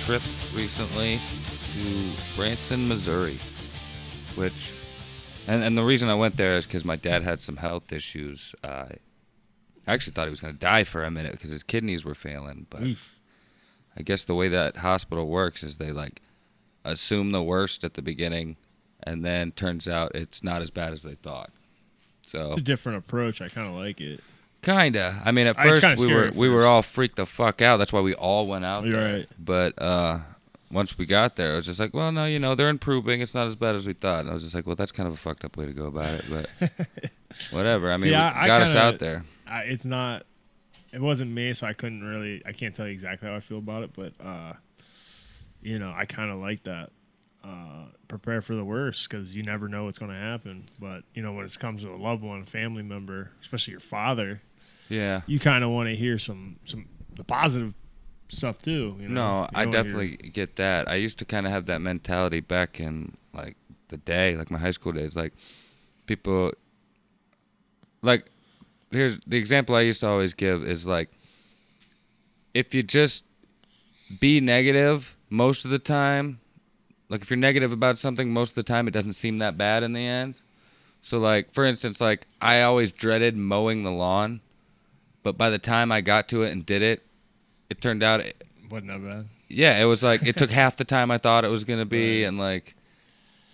trip recently to Branson, Missouri, which, and the reason I went there is because my dad had some health issues. I actually thought he was going to die for a minute because his kidneys were failing, but I guess the way that hospital works is they like assume the worst at the beginning, and then turns out it's not as bad as they thought. So it's a different approach. I kind of like it. Kinda. I mean, at first we were all freaked the fuck out. That's why we all went out there. Right. But once we got there, it was just like, well, no, they're improving. It's not as bad as we thought. And I was just like, well, that's kind of a fucked up way to go about it. But whatever. I mean, I got us out there. It's not. It wasn't me, so I can't tell you exactly how I feel about it. But I kind of like that. Prepare for the worst because you never know what's going to happen. But when it comes to a loved one, a family member, especially your father, you kind of want to hear the positive stuff too. No, I definitely get that. I used to kind of have that mentality back in like the day, like my high school days. Like people, like here's the example I used to always give is like if you just be negative most of the time. Like, if you're negative about something, most of the time it doesn't seem that bad in the end. So, like, for instance, like, I always dreaded mowing the lawn. But by the time I got to it and did it, it turned out... Wasn't that bad? Yeah, it was like, it took half the time I thought it was going to be. Right. And, like,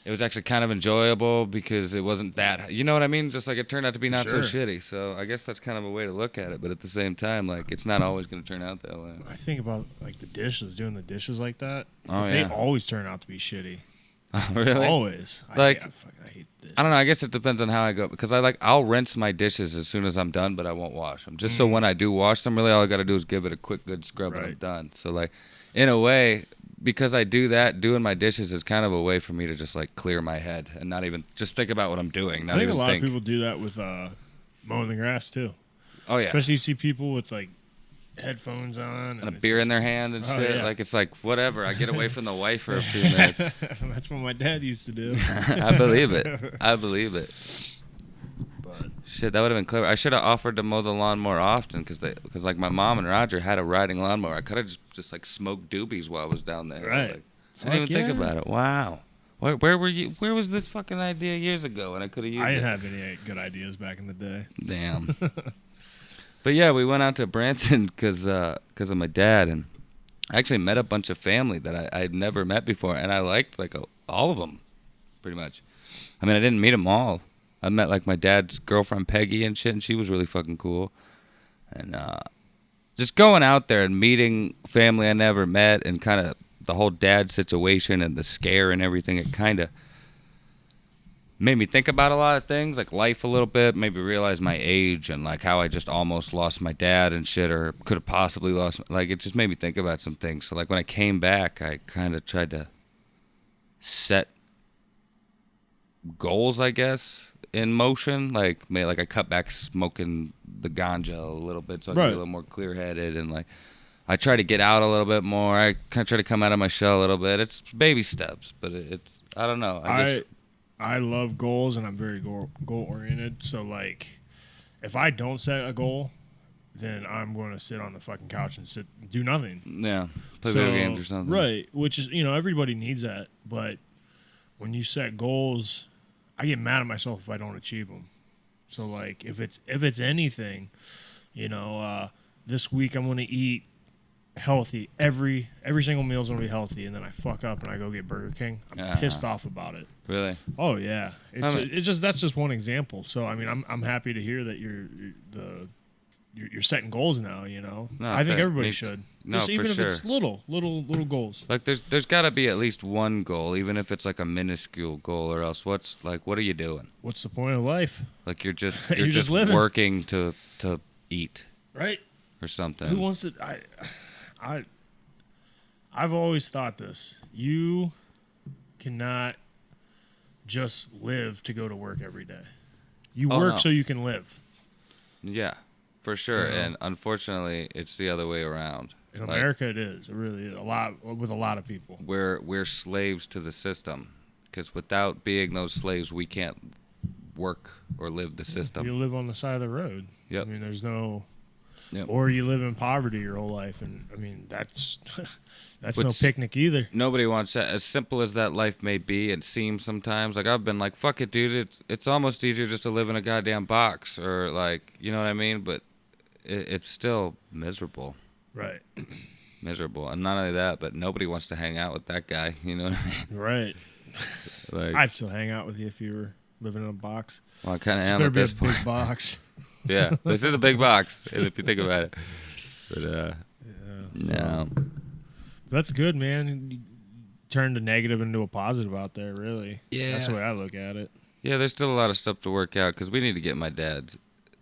it was actually kind of enjoyable because it wasn't that... You know what I mean? Just, like, it turned out to be not so shitty. So, I guess that's kind of a way to look at it. But at the same time, like, it's not always going to turn out that way. I think about, like, doing the dishes like that. Oh, they always turn out to be shitty. Oh, really? Always. Like, I hate this. I don't know. I guess it depends on how I go. Because I'll rinse my dishes as soon as I'm done, but I won't wash them. Just so when I do wash them, really all I got to do is give it a quick, good scrub and I'm done. So, like, in a way... Because I do that, doing my dishes is kind of a way for me to just like clear my head and not even just think about what I'm doing. I think a lot of people do that with mowing the grass too. Oh yeah, especially you see people with like headphones on and a beer in their hand and shit. Yeah. Like it's like whatever. I get away from the wife for a few minutes. That's what my dad used to do. I believe it. But shit, that would have been clever. I should have offered to mow the lawn more often because like my mom and Roger had a riding lawnmower. I could have just like smoked doobies while I was down there. Right. Like, I didn't even think about it. Wow. Where were you? Where was this fucking idea years ago? And I could have used it. I didn't have any good ideas back in the day. Damn. But yeah, we went out to Branson because of my dad, and I actually met a bunch of family that I had never met before, and I liked like all of them, pretty much. I mean, I didn't meet them all. I met like my dad's girlfriend Peggy and shit, and she was really fucking cool. And just going out there and meeting family I never met, and kind of the whole dad situation and the scare and everything, it kind of made me think about a lot of things, like life a little bit, maybe realize my age and like how I just almost lost my dad and shit, or could have possibly lost, like it just made me think about some things. So like when I came back, I kind of tried to set goals, I guess, in motion. Like I cut back smoking the ganja a little bit so I could be a little more clear-headed, and like I try to get out a little bit more. I kind of try to come out of my shell a little bit. It's baby steps, but it's I don't know. I love goals, and I'm very goal-oriented. So, like, if I don't set a goal, then I'm going to sit on the fucking couch and do nothing. Yeah, play video games or something. Right, which is, everybody needs that. But when you set goals, I get mad at myself if I don't achieve them. So, like, if it's anything, this week I'm going to eat healthy. Every single meal is going to be healthy, and then I fuck up and I go get Burger King. I'm pissed off about it. Really? Oh yeah. That's just one example. So I mean, I'm happy to hear that you're setting goals now. No, I think everybody should. No, just even for if sure. it's little goals. Like there's got to be at least one goal, even if it's like a minuscule goal, or else what are you doing? What's the point of life? Like you're just just living. Working to eat, right? Or something. Who wants to? I've always thought this. You cannot just live to go to work every day. You work so you can live. Yeah, for sure. And unfortunately, it's the other way around. In America, it is. It really is. With a lot of people. We're slaves to the system, because without being those slaves, we can't work or live the system. You live on the side of the road. Yep. I mean, there's no... Yep. or you live in poverty your whole life, and I mean that's no Which- picnic either. Nobody wants that. As simple as that life may be, it seems sometimes. Like I've been like, fuck it, dude. It's almost easier just to live in a goddamn box, or like, you know what I mean? But it's still miserable, Right. miserable. And not only that, but nobody wants to hang out with that guy. You know what I mean? Right. Like, I'd still hang out with you if you were living in a box. well, I kind of It's am better at be a this point. big box. Yeah, this is a big box if you think about it. But no. That's good, man. You turned a negative into a positive out there, really. Yeah. That's the way I look at it. Yeah, there's still a lot of stuff to work out because we need to get my dad's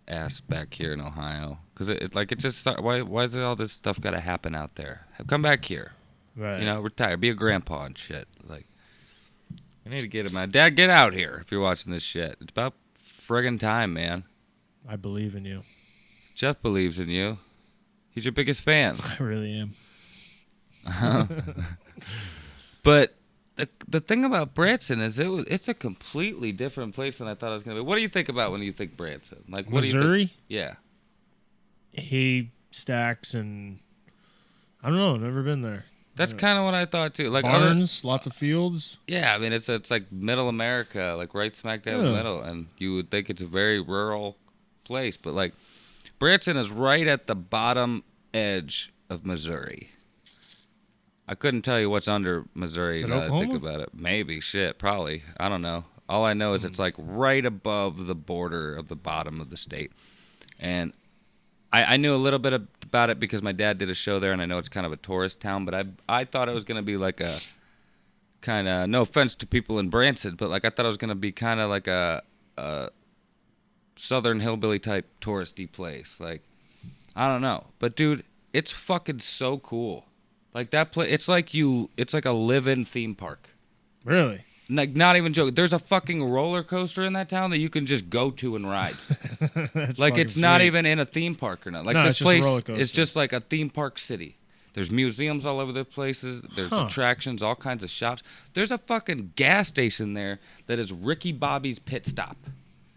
ass back here in Ohio. Because it just why does all this stuff got to happen out there? Come back here, Right. you know, retire, be a grandpa and shit. Like, I need to get him. My dad, get out here if you're watching this shit. It's about friggin' time, man. I believe in you. Jeff believes in you. He's your biggest fan. I really am. But the thing about Branson is it's a completely different place than I thought it was gonna be. What do you think about when you think Branson? Like, what do you Missouri? think? Yeah. Hay stacks and I don't know. Never been there. That's kind of what I thought too. Like Barns, lots of fields. yeah, I mean it's like middle America, like right smack dab in the Yeah. middle, and you would think it's a very rural place, but like Branson is right at the bottom edge of Missouri. I couldn't tell you what's under Missouri Is it now that I think Oklahoma? about it. Maybe shit, probably. I don't know. All I know is it's like right above the border of the bottom of the state, and I knew a little bit about it because my dad did a show there, and I know it's kind of a tourist town, but I thought it was going to be like a kind of, no offense to people in Branson, but like I thought it was going to be kind of like a southern hillbilly type touristy place. Like, I don't know. But dude, it's fucking so cool. Like that place, it's like a live-in theme park. Really? Like, not even joking. There's a fucking roller coaster in that town that you can just go to and ride. That's Like, fucking it's not sweet. even in a theme park or not. Like, No, this it's just a place roller coaster. is just like a theme park city. There's museums all over the places. There's Huh. attractions, all kinds of shops. There's a fucking gas station there that is Ricky Bobby's Pit Stop.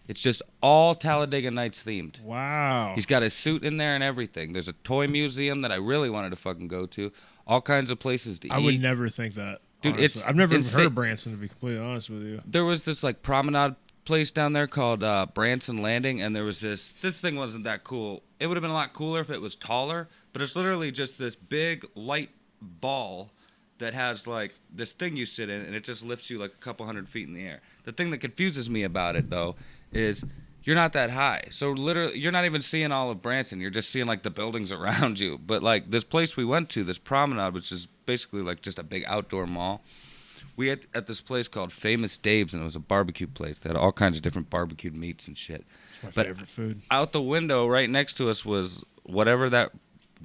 It's just all Talladega Nights themed. Wow. He's got his suit in there and everything. There's a toy museum that I really wanted to fucking go to. All kinds of places to eat. I would never think that. Dude, honestly. it's I've never even insane. heard of Branson, to be completely honest with you. There was this like promenade place down there called Branson Landing, and there was this thing wasn't that cool. It would have been a lot cooler if it was taller, but it's literally just this big light ball that has like this thing you sit in, and it just lifts you like a couple 100 feet in the air. The thing that confuses me about it though is you're not that high, so literally you're not even seeing all of Branson. You're just seeing like the buildings around you. But like this place we went to, this promenade, which is basically like just a big outdoor mall. We had at this place called Famous Dave's, and it was a barbecue place. They had all kinds of different barbecued meats and shit. It's my But- favorite food. Out the window, right next to us, was whatever the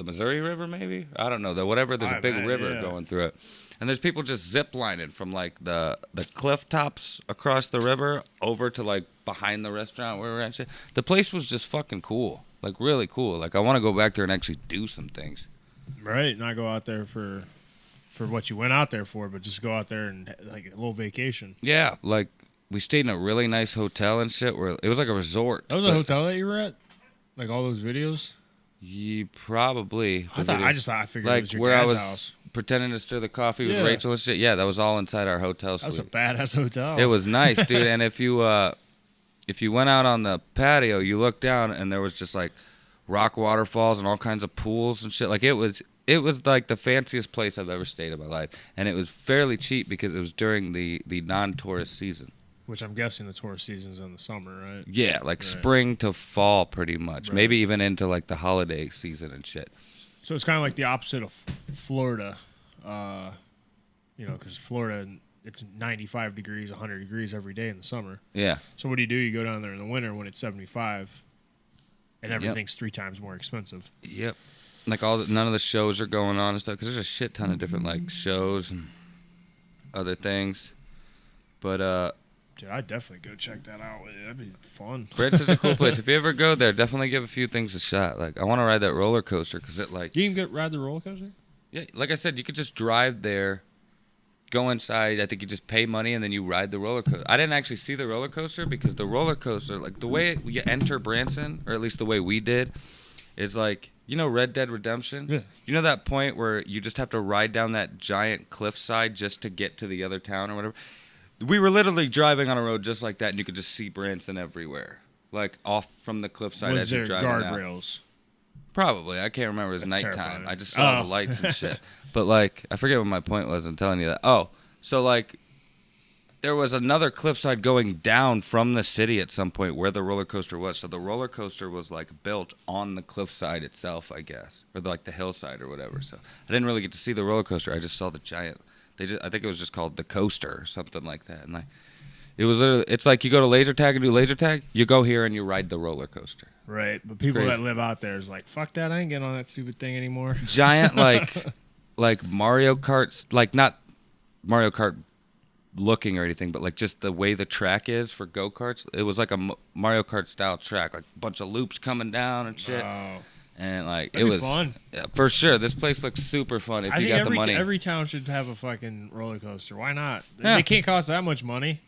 Missouri River, maybe? I don't know. There's a big river yeah. going through it. And there's people just zip lining from like the cliff tops across the river over to like behind the restaurant where we're at. Shit. The place was just fucking cool. Like really cool. Like I want to go back there and actually do some things. Right, not go out there for what you went out there for, but just go out there and like a little vacation. Yeah, like we stayed in a really nice hotel and shit where it was like a resort. That was a but- hotel that you were at? Like all those videos? Yeah, probably. I figured it like was your where I dad's was house. pretending to stir the coffee with Yeah. Rachel and shit. Yeah, that was all inside our hotel That was suite. a badass hotel. It was nice, dude. And if you went out on the patio, you looked down and there was just like rock waterfalls and all kinds of pools and shit. Like it was like the fanciest place I've ever stayed in my life, and it was fairly cheap because it was during the non-tourist season. Which I'm guessing the tourist season's in the summer, right? Yeah, like Right. spring to fall, pretty much. Right. Maybe even into like the holiday season and shit. So it's kind of like the opposite of Florida, because Florida, it's 95 degrees, 100 degrees every day in the summer. Yeah. So what do? You go down there in the winter when it's 75, and everything's 3 times more expensive. Yep. Like none of the shows are going on and stuff because there's a shit ton of different like shows and other things. But Dude, I'd definitely go check that out. That'd be fun. Branson's a cool place. If you ever go there, definitely give a few things a shot. Like I want to ride that roller coaster because it like You can ride the roller coaster? yeah, like I said, you could just drive there, go inside. I think you just pay money and then you ride the roller coaster. I didn't actually see the roller coaster because the roller coaster, like the way you enter Branson, or at least the way we did, is like, you know, Red Dead Redemption? Yeah. You know that point where you just have to ride down that giant cliffside just to get to the other town or whatever? We were literally driving on a road just like that, and you could just see Branson everywhere. Like, off from the cliffside Was as there you're driving out. guardrails? Probably. I can't remember. It was That's nighttime. terrifying. I just saw Oh. the lights and shit. But, like, I forget what my point was in telling you that. Oh, so, like, there was another cliffside going down from the city at some point where the roller coaster was. So the roller coaster was like built on the cliffside itself, I guess, or like the hillside or whatever. So I didn't really get to see the roller coaster. I just saw the giant. I think it was just called the coaster or something like that. And it was literally, it's like you go to laser tag and do laser tag. You go here and you ride the roller coaster. Right, but people Crazy. that live out there is like, fuck that, I ain't getting on that stupid thing anymore. Giant like Mario Karts, like not Mario Kart looking or anything, but like just the way the track is for go-karts. It was like a Mario Kart style track, like a bunch of loops coming down and shit. Oh. And like That'd it be was fun. Yeah, for sure. This place looks super fun if I you think got the money. every town should have a fucking roller coaster. Why not? Yeah. They can't cost that much money.